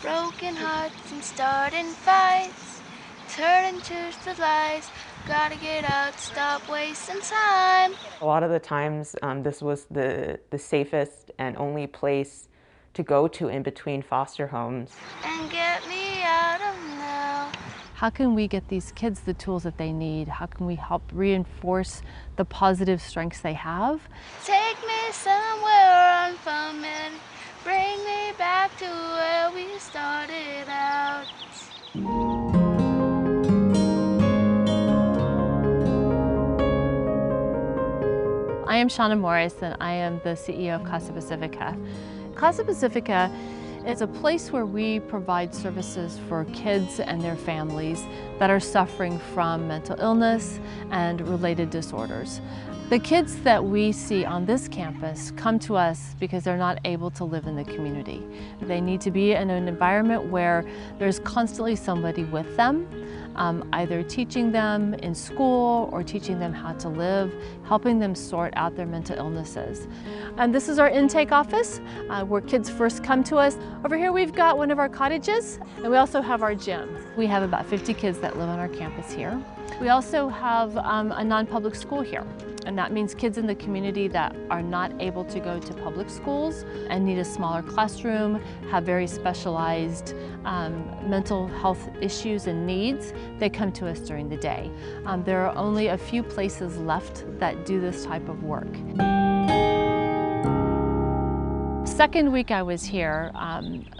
Broken hearts and starting fights, turning truth to lies. Gotta get out, stop wasting time. A lot of the times, this was the safest and only place to go to in between foster homes. And get me out of now. How can we get these kids the tools that they need? How can we help reinforce the positive strengths they have? Take me somewhere unfamiliar. Bring me back to where we started out. I am Shauna Morris and I am the CEO of Casa Pacifica. Casa Pacifica is a place where we provide services for kids and their families that are suffering from mental illness and related disorders. The kids that we see on this campus come to us because they're not able to live in the community. They need to be in an environment where there's constantly somebody with them, either teaching them in school or teaching them how to live, helping them sort out their mental illnesses. And this is our intake office where kids first come to us. Over here we've got one of our cottages, and we also have our gym. We have about 50 kids that live on our campus here. We also have a non-public school here. And that means kids in the community that are not able to go to public schools and need a smaller classroom, have very specialized mental health issues and needs, they come to us during the day. There are only a few places left that do this type of work. Second week I was here,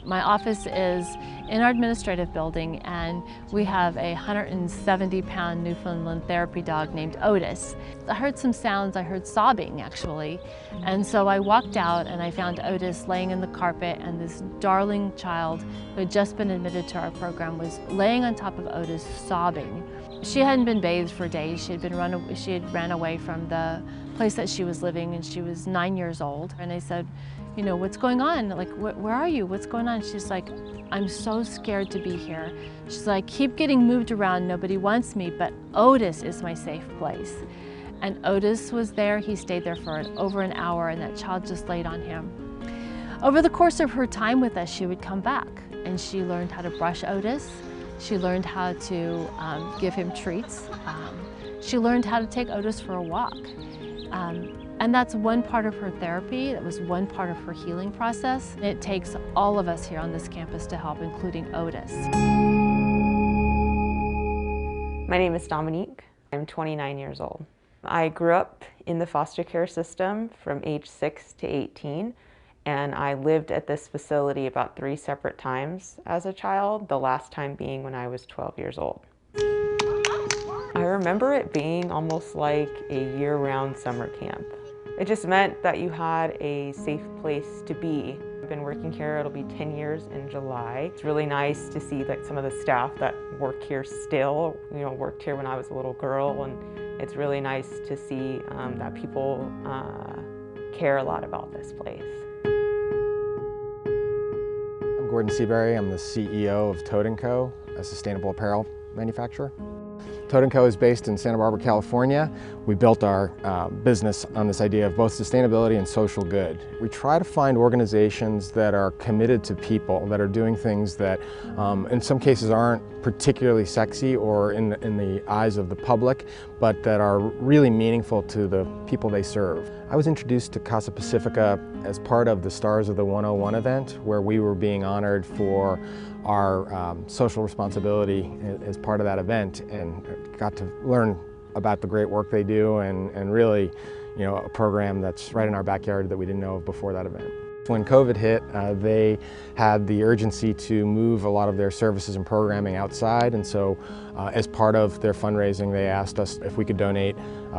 my office is in our administrative building, and we have a 170-pound Newfoundland therapy dog named Otis. I heard some sounds, I heard sobbing actually, and so I walked out and I found Otis laying in the carpet, and this darling child who had just been admitted to our program was laying on top of Otis sobbing. She hadn't been bathed for days. She had ran away from the place that she was living, and she was 9 years old. And I said, you know, what's going on? Like, where are you? What's going on? She's like, I'm so scared to be here. She's like, keep getting moved around. Nobody wants me, but Otis is my safe place. And Otis was there. He stayed there for over an hour, and that child just laid on him. Over the course of her time with us, she would come back, and she learned how to brush Otis. She learned how to give him treats. She learned how to take Otis for a walk. And that's one part of her therapy. That was one part of her healing process. It takes all of us here on this campus to help, including Otis. My name is Dominique. I'm 29 years old. I grew up in the foster care system from age 6 to 18, and I lived at this facility about 3 separate times as a child, the last time being when I was 12 years old. I remember it being almost like a year-round summer camp. It just meant that you had a safe place to be. I've been working here, it'll be 10 years in July. It's really nice to see that some of the staff that work here still, worked here when I was a little girl, and it's really nice to see that people care a lot about this place. I'm Gordon Seabury. I'm the CEO of Toad & Co., a sustainable apparel manufacturer. Toad & Co. is based in Santa Barbara, California. We built our business on this idea of both sustainability and social good. We try to find organizations that are committed to people, that are doing things that in some cases aren't particularly sexy or in the eyes of the public, but that are really meaningful to the people they serve. I was introduced to Casa Pacifica as part of the Stars of the 101 event, where we were being honored for our social responsibility as part of that event, and got to learn about the great work they do, and really, a program that's right in our backyard that we didn't know of before that event. When COVID hit, they had the urgency to move a lot of their services and programming outside, and so as part of their fundraising, they asked us if we could donate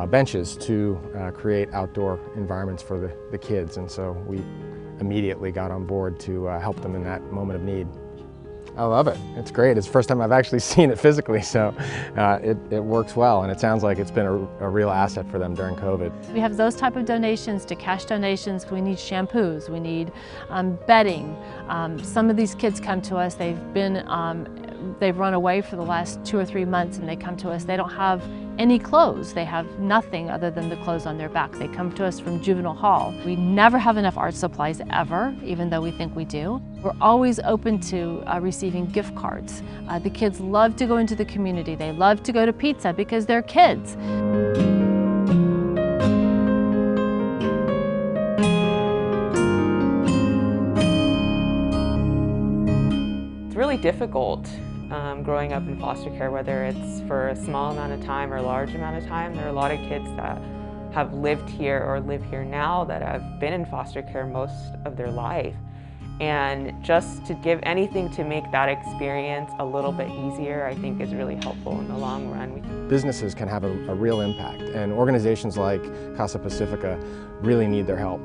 benches to create outdoor environments for the kids, and so we immediately got on board to help them in that moment of need. I love it. It's great. It's the first time I've actually seen it physically, so it works well, and it sounds like it's been a real asset for them during COVID. We have those type of donations to cash donations. We need shampoos. We need bedding. Some of these kids come to us. They've run away for the last 2 or 3 months, and they come to us. They don't have any clothes. They have nothing other than the clothes on their back. They come to us from juvenile hall. We never have enough art supplies ever, even though we think we do. We're always open to receiving gift cards. The kids love to go into the community. They love to go to pizza because they're kids. It's really difficult growing up in foster care, whether it's for a small amount of time or a large amount of time. There are a lot of kids that have lived here or live here now that have been in foster care most of their life. And just to give anything to make that experience a little bit easier, I think is really helpful in the long run. Businesses can have a real impact, and organizations like Casa Pacifica really need their help.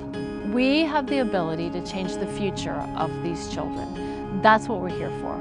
We have the ability to change the future of these children. That's what we're here for.